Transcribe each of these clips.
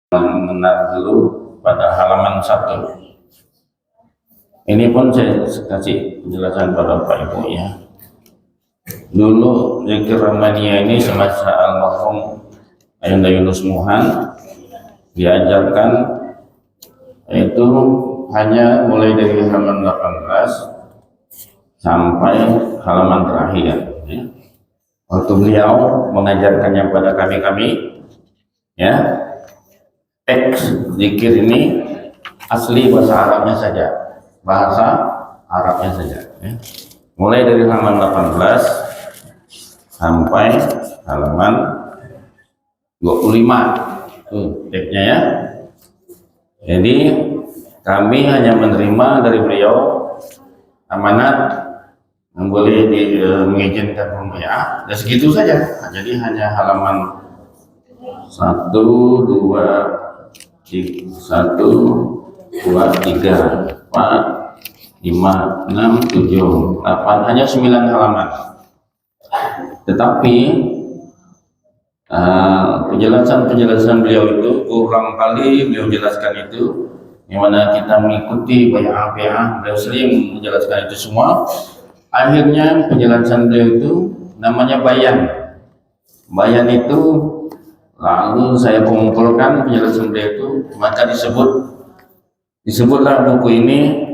Mengenal dulu pada halaman 1. Ini pun saya kasih penjelasan pada Bapak Ibu ya. Dulu zikir Rahmaniyah ini semasa almarhum Ayunda Yunus Muhan diajarkan itu hanya mulai dari halaman 18 sampai halaman terakhir ya. Waktu beliau mengajarkannya pada kami ya, teks zikir ini asli bahasa Arabnya saja, ya. Mulai dari halaman 18 sampai halaman 25 tuh teksnya ya. Jadi kami hanya menerima dari beliau amanat yang boleh mengizinkan pembayaran dan segitu saja. Jadi hanya halaman 1, 2, 3, 4, 5, 6, 7, 8, hanya 9 halaman. Tetapi penjelasan beliau itu kurang kali beliau jelaskan itu, yang mana kita mengikuti bai'ah beliau sering menjelaskan itu semua. Akhirnya penjelasan beliau itu namanya bayan itu. Lalu saya kumpulkan penjelasan beliau itu, maka disebutlah buku ini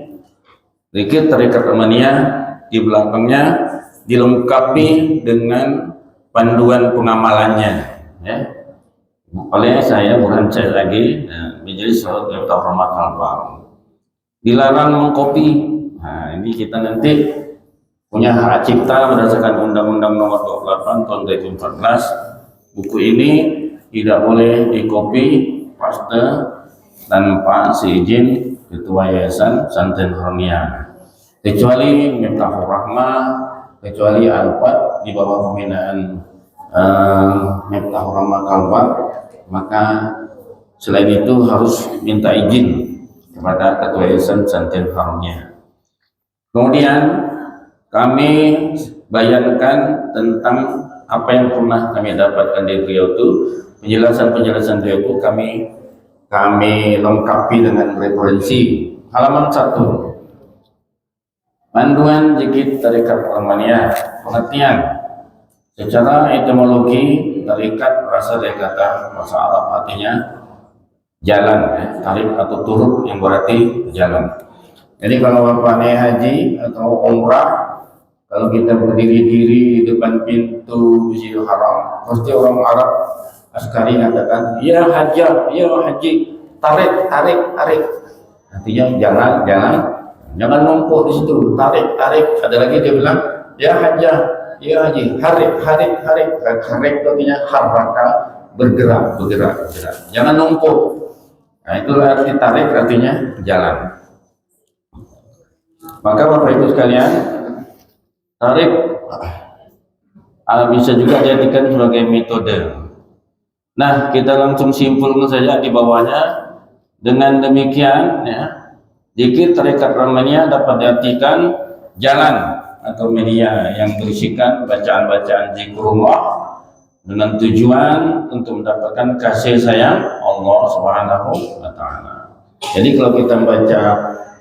Zikir Tarekat Rahmaniyah. Di belakangnya dilengkapi dengan panduan pengamalannya ya. Oleh saya bukan saya lagi Majelis Miftahur Rahmah Kalbar. Dilarang mengkopi. Nah, ini kita nanti punya hak cipta berdasarkan Undang-Undang Nomor 28 Tahun 2014. Buku ini tidak boleh dikopi paste tanpa seizin Ketua Yayasan Santen Rahmaniyah, kecuali Miftahur Rahmah, kecuali Al-Fat di bawah pembinaan Miftahur Rahmah Kalbar, maka selain itu harus minta izin kepada Ketua Yayasan Santen Rahmaniyah. Kemudian kami bayangkan tentang apa yang pernah kami dapatkan dari beliau itu. Penjelasan beliau itu kami lengkapi dengan referensi. Halaman 1, panduan zikir tarekat Rahmaniyah. Pengertian secara etimologi tarekat berasal dari kata bahasa Arab, artinya jalan ya, tarik atau turut yang berarti jalan. Jadi kalau Bapak naik haji atau umrah, kalau kita berdiri-diri di depan pintu Masjidil Haram, pasti orang Arab askari katakan, ya hajar, ya haji, tarik. Artinya jangan numpuk di situ, tarik. Ada lagi dia bilang, ya hajar, ya haji, harik. Harik artinya haraka, bergerak. Jangan numpuk. Nah, itulah arti tarik, artinya jalan. Maka Bapak Ibu sekalian, tarik bisa juga dijadikan sebagai metode. Nah, kita langsung simpulkan saja di bawahnya. Dengan demikian ya, zikir tarekat Rahmaniyah dapat diartikan jalan atau media yang berisikan bacaan-bacaan zikrullah dengan tujuan untuk mendapatkan kasih sayang Allah Subhanahu wa taala. Jadi kalau kita membaca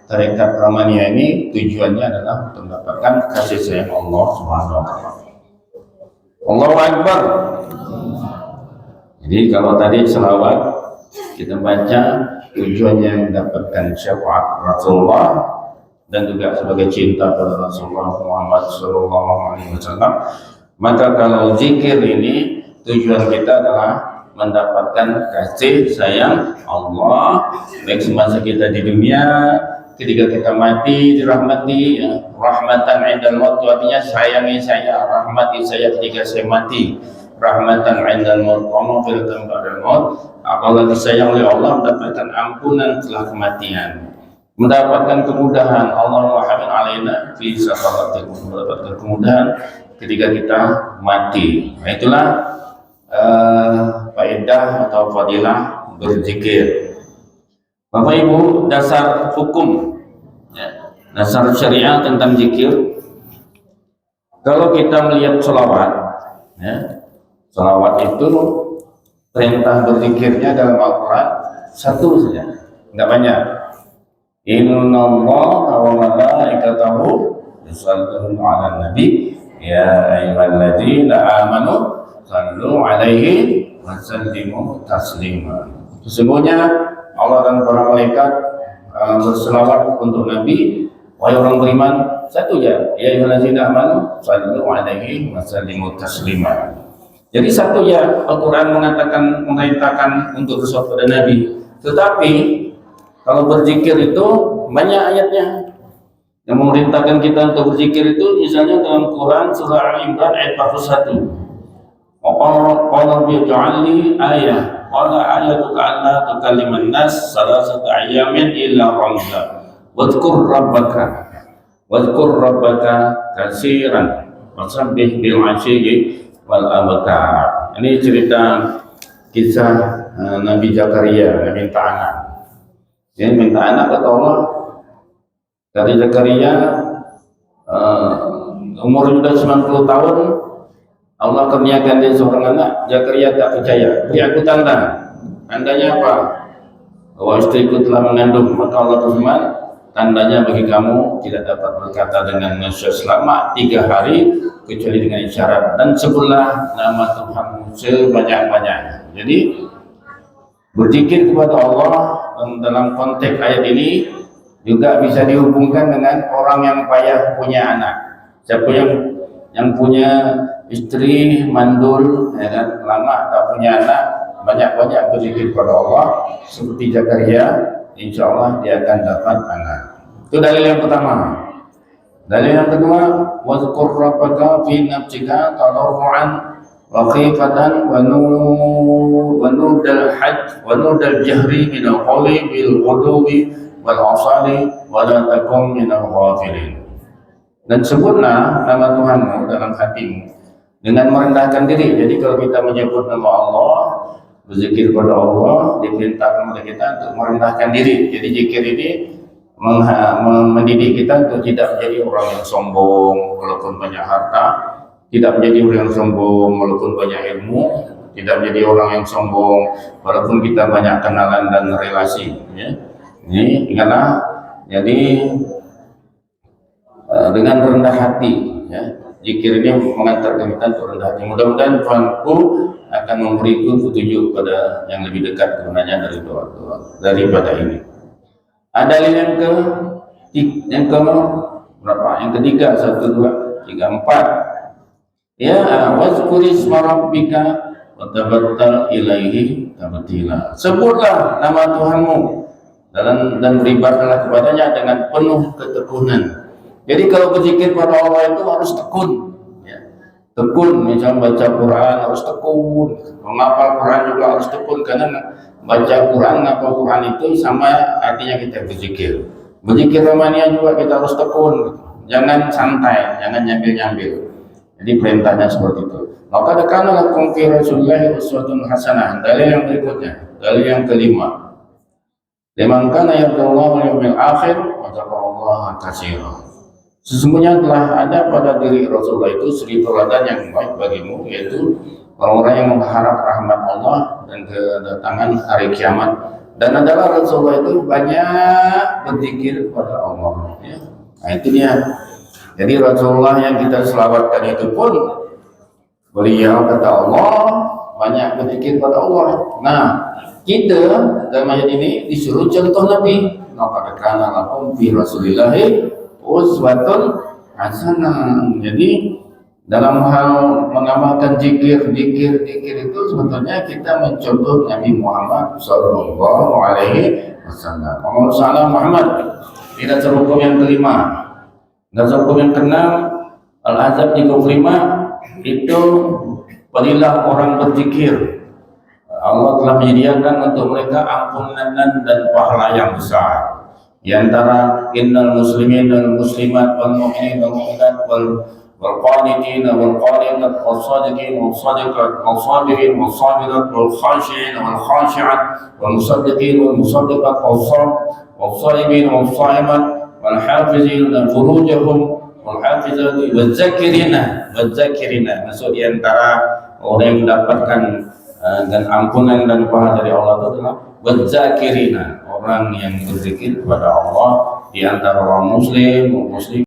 tarekat Rahmaniyah ini, tujuannya adalah untuk mendapatkan kasih sayang Allah Subhanahu wa taala. Allahu Akbar. Jadi kalau tadi selawat kita baca tujuannya mendapatkan syafaat Rasulullah dan juga sebagai cinta pada Rasulullah Muhammad SAW. Maka kalau zikir ini tujuan kita adalah mendapatkan kasih sayang Allah baik semasa kita di dunia, ketika kita mati dirahmati ya. Rahmatan indal maut, artinya sayangi saya, rahmati saya ketika saya mati. Rahmatan indal maut, maghfiratan ba'dal maut, apalagi sayang oleh Allah mendapatkan ampunan setelah kematian, mendapatkan kemudahan. Allahumma hamil alaina fi sakaratil maut, mendapatkan kemudahan ketika kita mati. Nah, itulah faedah atau fadilah berzikir. Bapak Ibu, dasar hukum ya, dasar syariah tentang zikir. Kalau kita melihat sholawat ya, sholawat itu perintah berzikirnya dalam Al-Quran satu saja, enggak banyak. Innallaha wa malaikatahu yusholluna 'alan nabi ya ayyuhalladzina amanu shallu 'alaihi wa sallimu taslima. Sesungguhnya Allah dan para malaikat berselawat untuk Nabi. Wahai orang beriman, satu ya ayyuhalladzina amanu shallu 'alaihi wa sallimu taslima. Jadi satu ya, Al-Quran mengatakan memerintahkan untuk bersolawat pada Nabi. Tetapi kalau berzikir itu banyak ayatnya yang memerintahkan kita untuk berzikir itu, misalnya dalam Quran surah Al-Imran ayat 41. Qala bi'ja'alli ayah, qala ayatuka alla tukalliman nas salasata ayyamin illa ramza. Wadhkur rabbaka katsiran wasabbih bil 'ashyi wal abkar. Ini cerita kisah Nabi Zakaria yang minta anak. Dia minta anak kata Allah. Dari Zakaria umur sudah 90 tahun, Allah kurniakan dia seorang anak. Zakaria tak percaya. Beri aku tanda. Tandanya apa? Bahwa istriku telah mengandung. Maka Allah berfirman, tandanya bagi kamu tidak dapat berkata dengan manusia selama 3 hari kecuali dengan isyarat, dan sebutlah nama Tuhanmu sebanyak-banyaknya. Jadi berzikir kepada Allah dalam konteks ayat ini juga bisa dihubungkan dengan orang yang payah punya anak. Siapa yang punya istri mandul, ya kan, lama tak punya anak, banyak-banyak berzikir kepada Allah seperti Zakaria, insya Allah dia akan dapat anak. Itu dalil yang pertama. Dalil yang kedua, wazkur rabbaka fi nafsika tadarruan wa khifatan wa nudal hajj wa nudal jahri min al-qawli bil ghuduwi wal asali wa la takum min al-ghafilin. Dan sebutlah nama Tuhanmu dalam hatimu dengan merendahkan diri. Jadi kalau kita menyebut nama Allah, berzikir kepada Allah, diperintahkan oleh kita untuk merendahkan diri. Jadi zikir ini mendidik kita untuk tidak menjadi orang yang sombong walaupun banyak harta, tidak menjadi orang yang sombong walaupun banyak ilmu, tidak menjadi orang yang sombong walaupun kita banyak kenalan dan relasi, ya. Ini ingatlah, jadi dengan rendah hati, ya, zikir ini mengantarkan kita untuk rendah hati. Mudah-mudahan Tuhanku akan memberiku petunjuk pada yang lebih dekat kepadanya dari doa-doa daripada ini. Ada yang berapa? Yang ketiga, 1, 2, 3, 4. Ya, wazkuri isma rabbika wa tabattal ilaihi tabtila. Sebutlah nama Tuhanmu dan beribadahlah kepadanya dengan penuh ketekunan. Jadi kalau berzikir pada Allah itu harus tekun, ya. Tekun, misalnya baca Quran harus tekun, menghafal Quran juga harus tekun, karena baca Quran, ngapal Quran itu sama artinya kita berzikir. Berzikir Romania juga kita harus tekun, jangan santai, jangan nyambil-nyambil. Jadi perintahnya seperti itu. Maka dekana lakum fi Rasulillahi uswatun hasanah. Dalil yang berikutnya, dalil yang kelima. Liman kana yarjullaha wal yawmil akhir wa dzakarallaha katsiran. Sesungguhnya telah ada pada diri Rasulullah itu suri teladan yang baik bagimu, yaitu orang-orang yang mengharap rahmat Allah dan kedatangan hari kiamat. Dan adalah Rasulullah itu banyak berzikir kepada Allah, ya. Nah itu dia. Jadi Rasulullah yang kita selawatkan itu pun beliau kata Allah banyak berzikir kepada Allah. Nah kita dalam ayat ini disuruh contoh Nabi. Maka kana lakum fi Rasulillahi uswatun hasanah. Jadi dalam hal mengamalkan zikir itu sebetulnya kita mencontoh Nabi Muhammad sallallahu alaihi wasallam. Allahumma Muhammad. Tidak serukum yang kelima. Dan serukum yang keenam, Al-Ahzab 35 itu berilah orang berzikir. Allah telah menyediakan untuk mereka ampunan dan pahala yang besar. Di antara innal muslimin wal muslimat wal mu'minin wal mu'minat wal qanitin wal qanitat wal sadiqin wal sadiqat wal sabirin wal sabirat wal khashi'in wal khashi'at wal musaddiqin wal musaddiqat wal shaimin wal shaimat wal hafizin furujahum wal hafizati wal zakirina. Maksud di antara orang yang mendapatkan dan ampunan dan pahala dari Allah itu adalah wadzakirina, orang yang berzikir kepada Allah di antara orang muslim